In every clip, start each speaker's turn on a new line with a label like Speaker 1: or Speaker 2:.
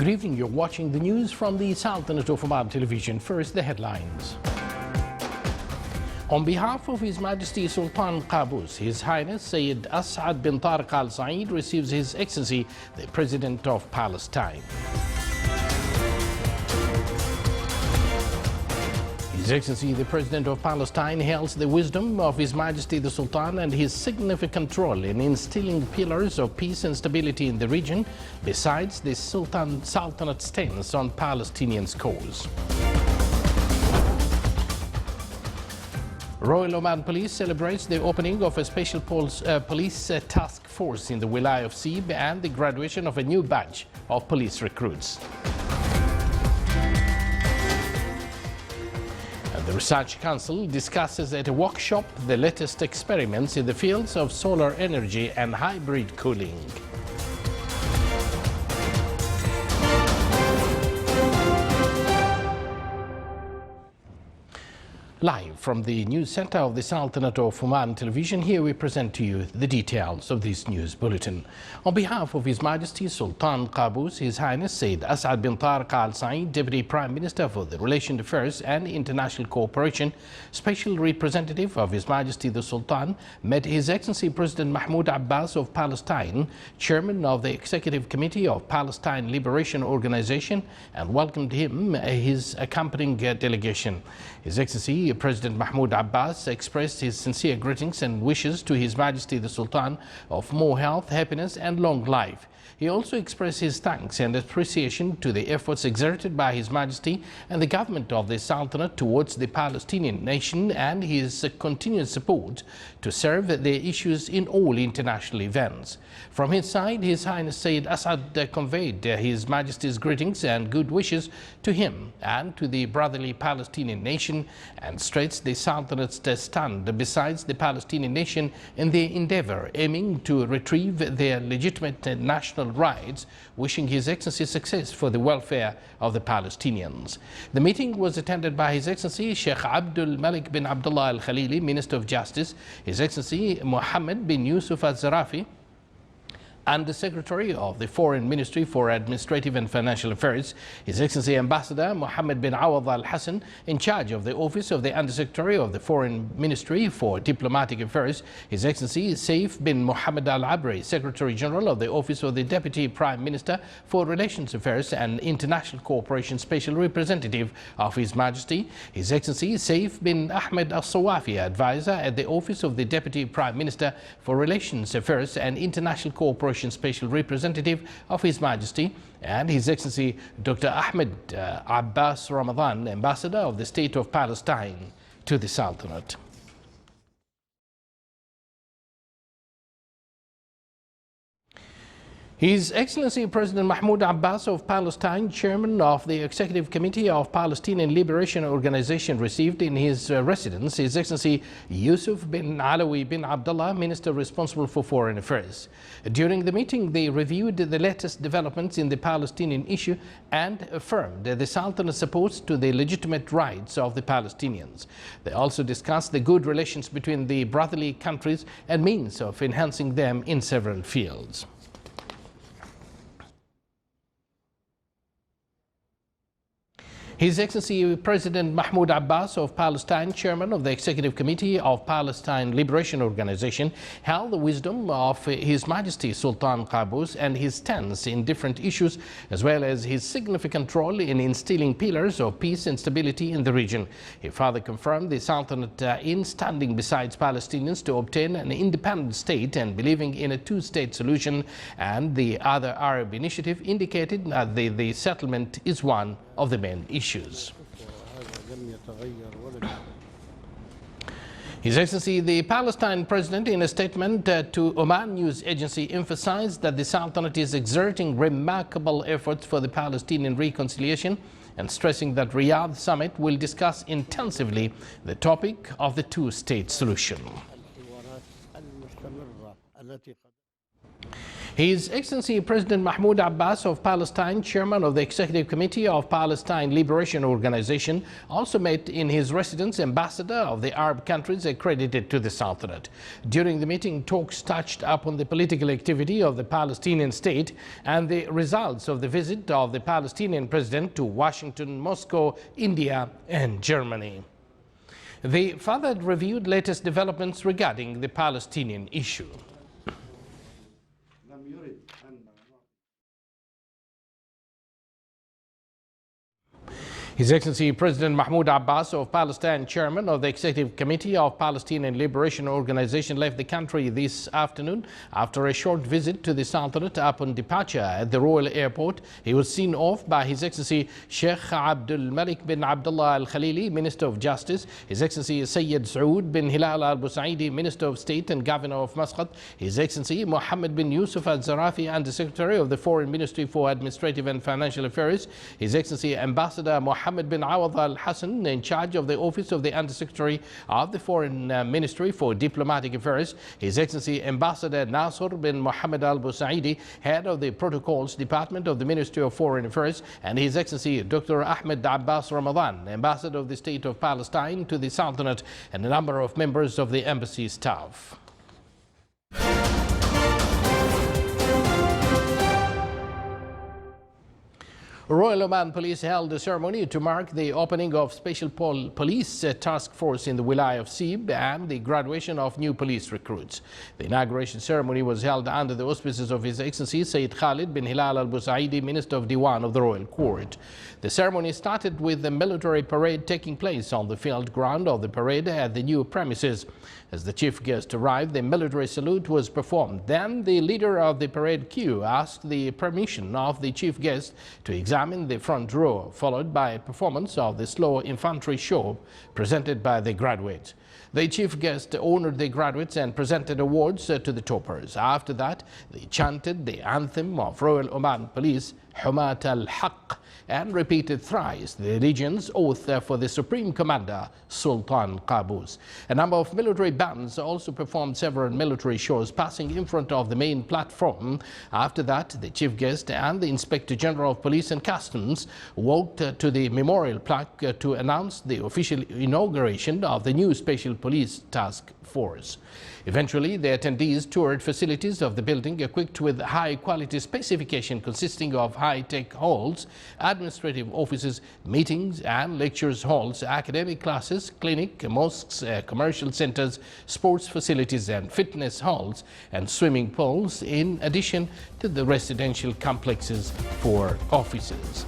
Speaker 1: Good evening. You're watching the news from the Sultanate of Oman television. First, the headlines. On behalf of His Majesty Sultan Qaboos, His Highness Sayyid As'ad bin Tariq Al Saeed receives His Excellency, the President of Palestine. His Excellency, the President of Palestine, hails the wisdom of His Majesty the Sultan and his significant role in instilling pillars of peace and stability in the region, besides the Sultanate stance on Palestinians' cause. Royal Oman Police celebrates the opening of a special police task force in the Wilaya of Sib and the graduation of a new batch of police recruits. The Research Council discusses at a workshop the latest experiments in the fields of solar energy and hybrid cooling. Live from the news center of the Sultanate of Oman television, here we present to you the details of this news bulletin. On behalf of His Majesty Sultan Qaboos, His Highness Sayyid As'ad bin Tariq Al Saeed, Deputy Prime Minister for the Relation Affairs and International Cooperation, Special Representative of His Majesty the Sultan, met His Excellency President Mahmoud Abbas of Palestine, Chairman of the Executive Committee of Palestine Liberation Organization, and welcomed him his accompanying delegation. His Excellency President Mahmoud Abbas expressed his sincere greetings and wishes to His Majesty the Sultan of more health, happiness and long life. He also expressed his thanks and appreciation to the efforts exerted by His Majesty and the government of the Sultanate towards the Palestinian nation and his continued support to serve their issues in all international events. From his side, His Highness Sayyid As'ad conveyed His Majesty's greetings and good wishes to him and to the brotherly Palestinian nation and stressed the Sultanate's stand besides the Palestinian nation in their endeavor aiming to retrieve their legitimate national rights, wishing His Excellency success for the welfare of the Palestinians. The meeting was attended by His Excellency Sheikh Abdul Malik bin Abdullah Al Khalili, Minister of Justice, His Excellency Mohammed bin Yusuf Al Zarafi, and the Secretary of the Foreign Ministry for Administrative and Financial Affairs, His Excellency Ambassador Mohammed bin Awad Al Hassan, in charge of the Office of the Undersecretary of the Foreign Ministry for Diplomatic Affairs, His Excellency Saif bin Mohammed Al Abri, Secretary General of the Office of the Deputy Prime Minister for Relations Affairs and International Cooperation Special Representative of His Majesty, His Excellency Saif bin Ahmed Al Sawafi, Advisor at the Office of the Deputy Prime Minister for Relations Affairs and International Cooperation Special Representative of His Majesty, and His Excellency Dr. Ahmed Abbas Ramadan, Ambassador of the State of Palestine to the Sultanate. His Excellency President Mahmoud Abbas of Palestine, Chairman of the Executive Committee of Palestinian Liberation Organization, received in his residence His Excellency Yusuf bin Alawi bin Abdullah, Minister responsible for Foreign Affairs. During the meeting, they reviewed the latest developments in the Palestinian issue and affirmed the Sultanate's support to the legitimate rights of the Palestinians. They also discussed the good relations between the brotherly countries and means of enhancing them in several fields. His Excellency President Mahmoud Abbas of Palestine, Chairman of the Executive Committee of Palestine Liberation Organization, held the wisdom of His Majesty Sultan Qaboos and his stance in different issues, as well as his significant role in instilling pillars of peace and stability in the region. He further confirmed the Sultanate in standing beside Palestinians to obtain an independent state and believing in a two-state solution, and the other Arab initiative indicated that the settlement is one of the main issues. His Excellency the Palestine President, in a statement to Oman News Agency, emphasized that the Sultanate is exerting remarkable efforts for the Palestinian reconciliation and stressing that Riyadh summit will discuss intensively the topic of the two-state solution. His Excellency President Mahmoud Abbas of Palestine, chairman of the Executive Committee of Palestine Liberation Organization, also met in his residence ambassador of the Arab countries accredited to the Sultanate. During the meeting, talks touched upon the political activity of the Palestinian state and the results of the visit of the Palestinian president to Washington, Moscow, India, and Germany. They further reviewed latest developments regarding the Palestinian issue. His Excellency President Mahmoud Abbas of Palestine, chairman of the Executive Committee of Palestinian Liberation Organization, left the country this afternoon after a short visit to the Sultanate. Upon departure at the Royal Airport, he was seen off by His Excellency Sheikh Abdul Malik bin Abdullah Al Khalili, Minister of Justice, His Excellency Sayyid Saud bin Hilal Al Busaidi, Minister of State and Governor of Muscat, His Excellency Mohammed bin Yusuf Al Zarafi, Under Secretary of the Foreign Ministry for Administrative and Financial Affairs, His Excellency Ambassador Mohammed bin Awad Al Hassan, in charge of the Office of the Undersecretary of the Foreign Ministry for Diplomatic Affairs, His Excellency Ambassador Nasser bin Mohammed Al Busaidi, Head of the Protocols Department of the Ministry of Foreign Affairs, and His Excellency Dr. Ahmed Abbas Ramadan, Ambassador of the State of Palestine to the Sultanate, and a number of members of the embassy staff. Royal Oman Police held a ceremony to mark the opening of Special Police Task Force in the Wilayah of Sib and the graduation of new police recruits. The inauguration ceremony was held under the auspices of His Excellency Sayyid Khalid bin Hilal Al Busaidi, Minister of Diwan of the Royal Court. The ceremony started with the military parade taking place on the field ground of the parade at the new premises. As the chief guest arrived, the military salute was performed. Then the leader of the parade queue asked the permission of the chief guest to examine the front row, followed by a performance of the slow infantry show presented by the graduates. The chief guest honored the graduates and presented awards to the toppers. After that, they chanted the anthem of Royal Oman Police, Humat al-Haq, and repeated thrice the allegiance oath for the Supreme Commander, Sultan Qaboos. A number of military bands also performed several military shows passing in front of the main platform. After that, the chief guest and the Inspector General of Police and Customs walked to the memorial plaque to announce the official inauguration of the new Special Police Task Force. Eventually, the attendees toured facilities of the building equipped with high-quality specification consisting of high-tech halls, administrative offices, meetings and lectures halls, academic classes, clinic, mosques, commercial centers, sports facilities and fitness halls and swimming pools, in addition to the residential complexes for offices.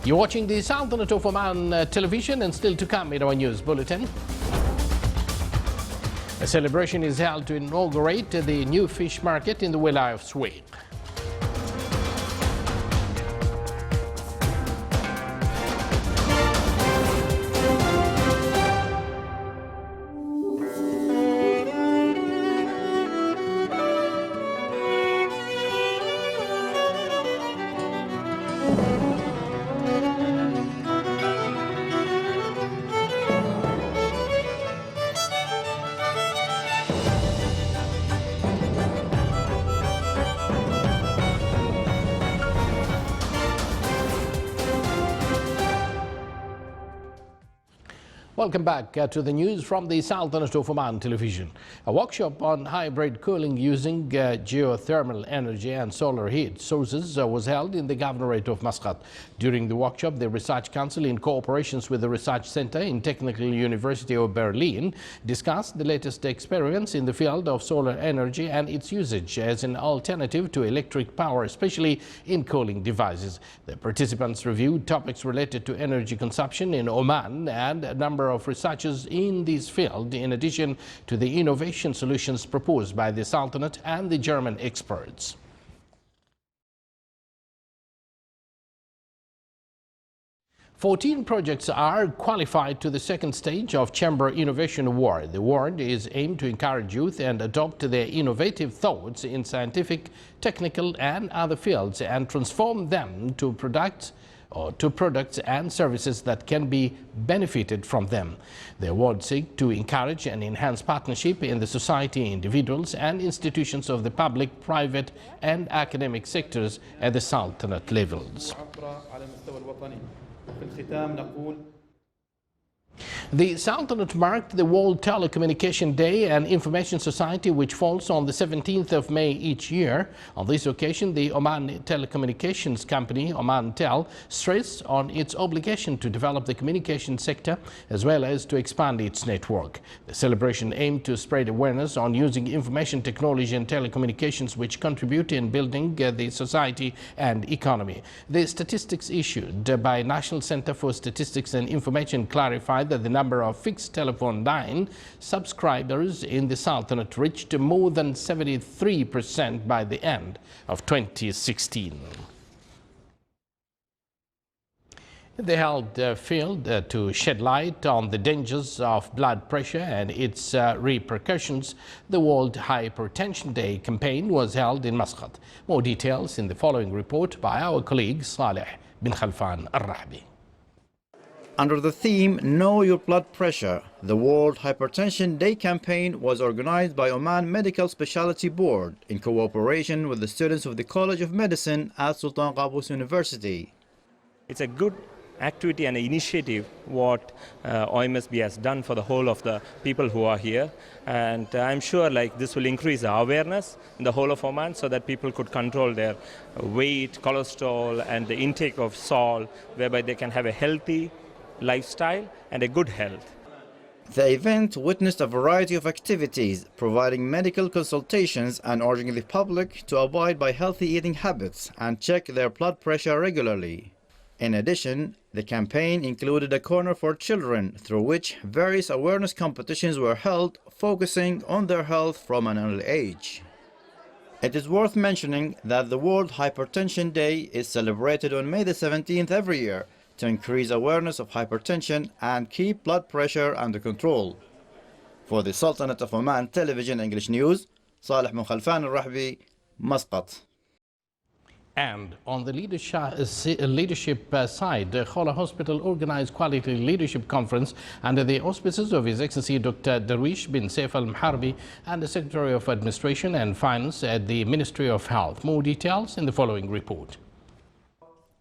Speaker 1: You're watching the Sultanate of Oman television, and still to come in our news bulletin. A celebration is held to inaugurate the new fish market in the Wilayah of Suwaiq. Welcome back to the news from the Sultanate of Oman television. A workshop on hybrid cooling using geothermal energy and solar heat sources was held in the Governorate of Muscat. During the workshop, the Research Council, in cooperation with the Research Center in Technical University of Berlin, discussed the latest experience in the field of solar energy and its usage as an alternative to electric power, especially in cooling devices. The participants reviewed topics related to energy consumption in Oman and a number of researchers in this field, in addition to the innovation solutions proposed by the Sultanate and the German experts. Fourteen projects are qualified to the second stage of Chamber Innovation Award. The award is aimed to encourage youth and adopt their innovative thoughts in scientific, technical and other fields and transform them to products or to products and services that can be benefited from them. The award seeks to encourage and enhance partnership in the society, individuals and institutions of the public, private and academic sectors at the Sultanate levels. The Sultanate marked the World Telecommunication Day and Information Society, which falls on the 17th of May each year. On this occasion, the Oman Telecommunications Company, Oman Tel, stressed on its obligation to develop the communication sector as well as to expand its network. The celebration aimed to spread awareness on using information technology and telecommunications, which contribute in building the society and economy. The statistics issued by National Center for Statistics and Information clarified that the number of fixed telephone line subscribers in the Sultanate reached more than 73% by the end of 2016. They held a field to shed light on the dangers of blood pressure and its repercussions. The World Hypertension Day campaign was held in Muscat. More details in the following report by our colleague Saleh bin Khalfan Al-Rahbi.
Speaker 2: Under the theme Know Your Blood Pressure, the World Hypertension Day campaign was organized by Oman Medical Specialty Board in cooperation with the students of the College of Medicine at Sultan Qaboos University.
Speaker 3: It's a good activity and initiative what OMSB has done for the whole of the people who are here, and I'm sure this will increase the awareness in the whole of Oman so that people could control their weight, cholesterol and the intake of salt, whereby they can have a healthy lifestyle and a good health.
Speaker 2: The event witnessed a variety of activities, providing medical consultations and urging the public to abide by healthy eating habits and check their blood pressure regularly. In addition, the campaign included a corner for children, through which various awareness competitions were held, focusing on their health from an early age. It is worth mentioning that the World Hypertension Day is celebrated on May the 17th every year, to increase awareness of hypertension and keep blood pressure under control. For the Sultanate of Oman Television English News, Saleh bin Khalfan Al-Rahbi, Muscat.
Speaker 1: And on the leadership side, Khola Hospital organized Quality Leadership Conference under the auspices of His Excellency Dr. Darwish bin Saif Al-Mharbi and the Secretary of Administration and Finance at the Ministry of Health. More details in the following report.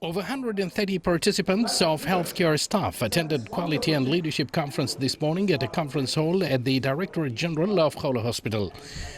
Speaker 1: Over 130 participants of healthcare staff attended Quality and Leadership Conference this morning at a conference hall at the Directorate General of Khola Hospital.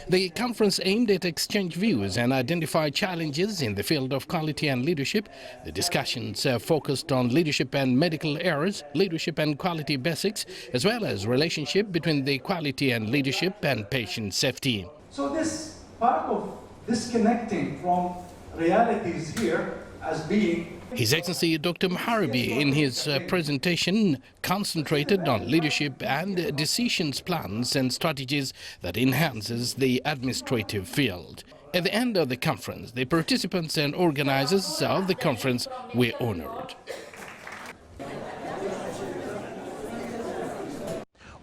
Speaker 1: The conference aimed at exchange views and identify challenges in the field of quality and leadership. The discussions focused on leadership and medical errors, leadership and quality basics, as well as relationship between the quality and leadership and patient safety.
Speaker 4: So this part of disconnecting from realities here as being
Speaker 1: His Excellency Dr. Mharbi in his presentation concentrated on leadership and decisions plans and strategies that enhances the administrative field. At the end of the conference, the participants and organizers of the conference were honored.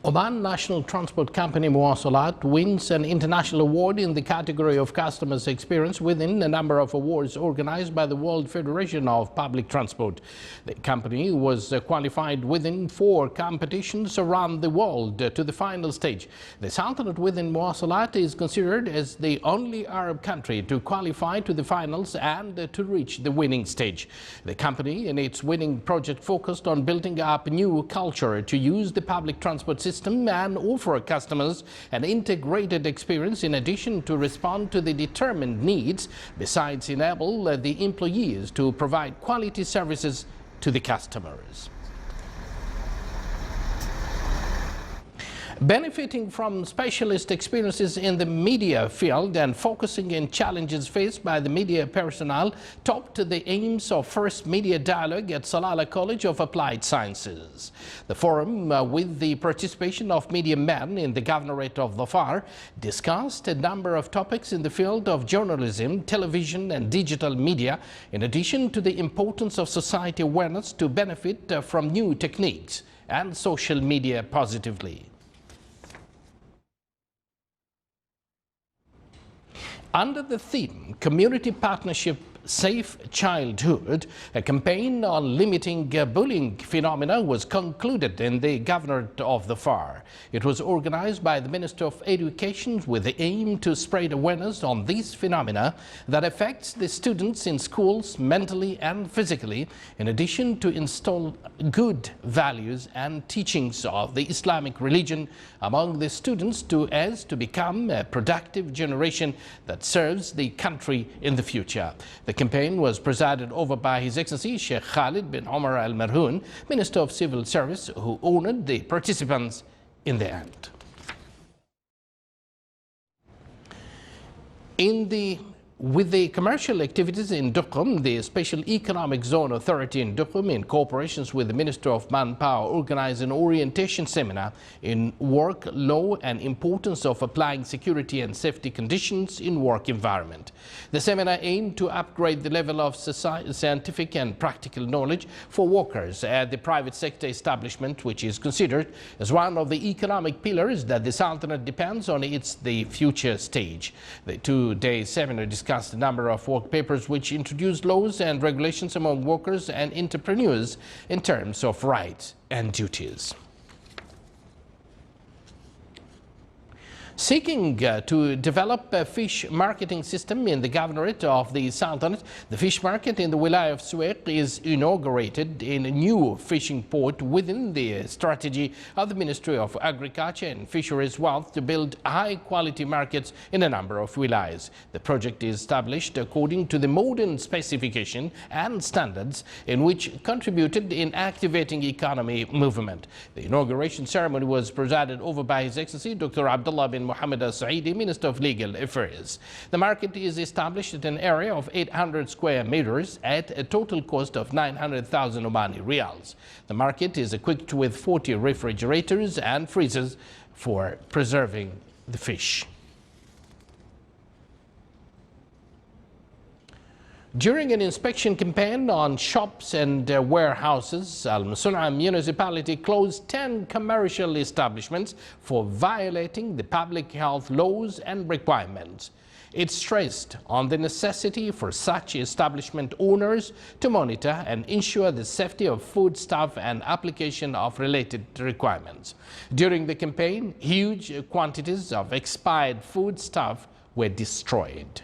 Speaker 1: Oman National Transport Company Muwasalat wins an international award in the category of customers experience within a number of awards organized by the World Federation of Public Transport. The company was qualified within 4 competitions around the world to the final stage. The Sultanate within Muwasalat is considered as the only Arab country to qualify to the finals and to reach the winning stage. The company in its winning project focused on building up a new culture to use the public transport system and offer customers an integrated experience in addition to respond to the determined needs, besides enable the employees to provide quality services to the customers. Benefiting from specialist experiences in the media field and focusing on challenges faced by the media personnel topped the aims of first media dialogue at Salalah College of Applied Sciences. The forum, with the participation of media men in the Governorate of Dhafar, discussed a number of topics in the field of journalism, television and digital media, in addition to the importance of society awareness to benefit from new techniques and social media positively. Under the theme, Community Partnership Safe Childhood, a campaign on limiting bullying phenomena was concluded in the Governorate of the FAR. It was organized by the Minister of Education with the aim to spread awareness on these phenomena that affects the students in schools mentally and physically, in addition to install good values and teachings of the Islamic religion among the students to become a productive generation that serves the country in the future. The campaign was presided over by His Excellency Sheikh Khalid bin Omar Al Marhoon, Minister of Civil Service, who honored the participants in the end. With the commercial activities in Duqm, the Special Economic Zone Authority in Duqm, in cooperation with the Minister of Manpower, organized an orientation seminar in work law and importance of applying security and safety conditions in work environment. The seminar aimed to upgrade the level of scientific and practical knowledge for workers at the private sector establishment, which is considered as one of the economic pillars that the Sultanate depends on the future stage. The two-day seminar discussed a number of work papers which introduce laws and regulations among workers and entrepreneurs in terms of rights and duties. Seeking to develop a fish marketing system in the Governorate of the Sultanate, the fish market in the Wilaya of Suwaiq is inaugurated in a new fishing port within the strategy of the Ministry of Agriculture and Fisheries Wealth to build high-quality markets in a number of wilayas. The project is established according to the modern specification and standards in which contributed in activating economy movement. The inauguration ceremony was presided over by His Excellency Dr. Abdullah bin Mohammed Al-Saidi, Minister of Legal Affairs. The market is established at an area of 800 square meters at a total cost of 900,000 Omani Riyals. The market is equipped with 40 refrigerators and freezers for preserving the fish. During an inspection campaign on shops and warehouses, Al Musul'a municipality closed 10 commercial establishments for violating the public health laws and requirements. It stressed on the necessity for such establishment owners to monitor and ensure the safety of foodstuff and application of related requirements. During the campaign, huge quantities of expired foodstuff were destroyed.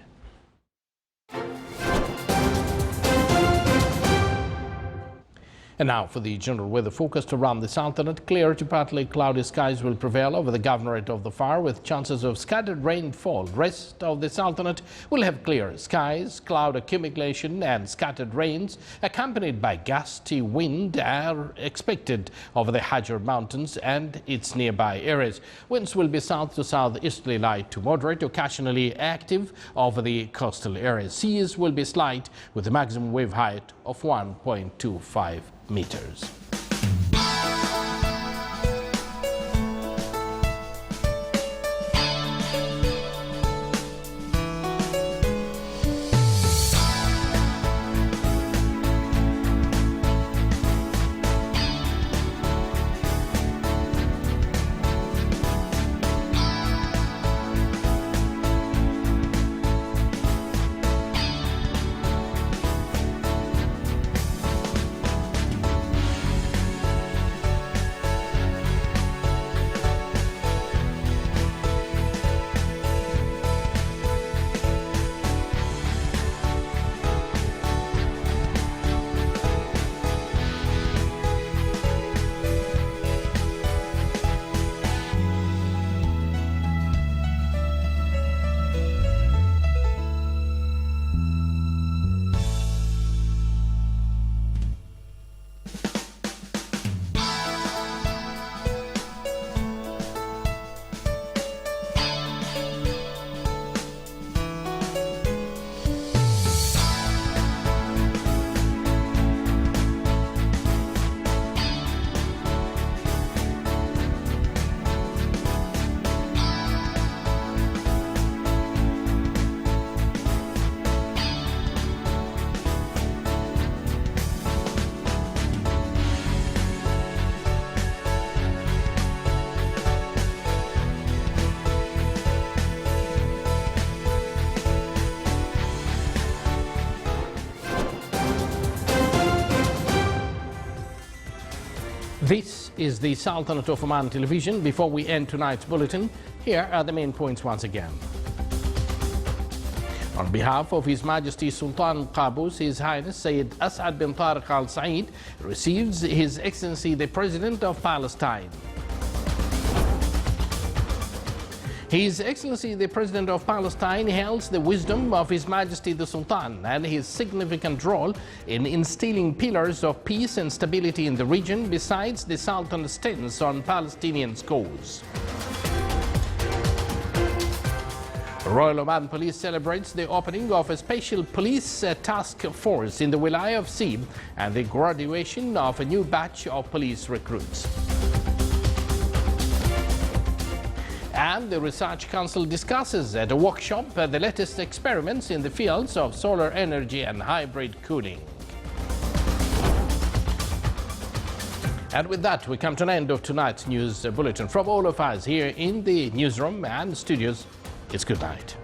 Speaker 1: And now for the general weather forecast around the Sultanate. Clear to partly cloudy skies will prevail over the Governorate of the FAR with chances of scattered rainfall. Rest of the Sultanate will have clear skies, cloud accumulation and scattered rains accompanied by gusty wind are expected over the Hajar Mountains and its nearby areas. Winds will be south to southeasterly light to moderate, occasionally active over the coastal areas. Seas will be slight with a maximum wave height of 1.25 meters. This is the Sultanate of Oman television. Before we end tonight's bulletin, here are the main points once again. On behalf of His Majesty Sultan Qaboos, His Highness Sayyid As'ad bin Tariq Al Saeed receives His Excellency the President of Palestine. His Excellency the President of Palestine hails the wisdom of His Majesty the Sultan and his significant role in instilling pillars of peace and stability in the region, besides the Sultan's stance on Palestinian cause. Royal Oman Police celebrates the opening of a special police task force in the Wilayah of Sib and the graduation of a new batch of police recruits. And the Research Council discusses at a workshop the latest experiments in the fields of solar energy and hybrid cooling. And with that, we come to an end of tonight's news bulletin. From all of us here in the newsroom and studios, it's good night.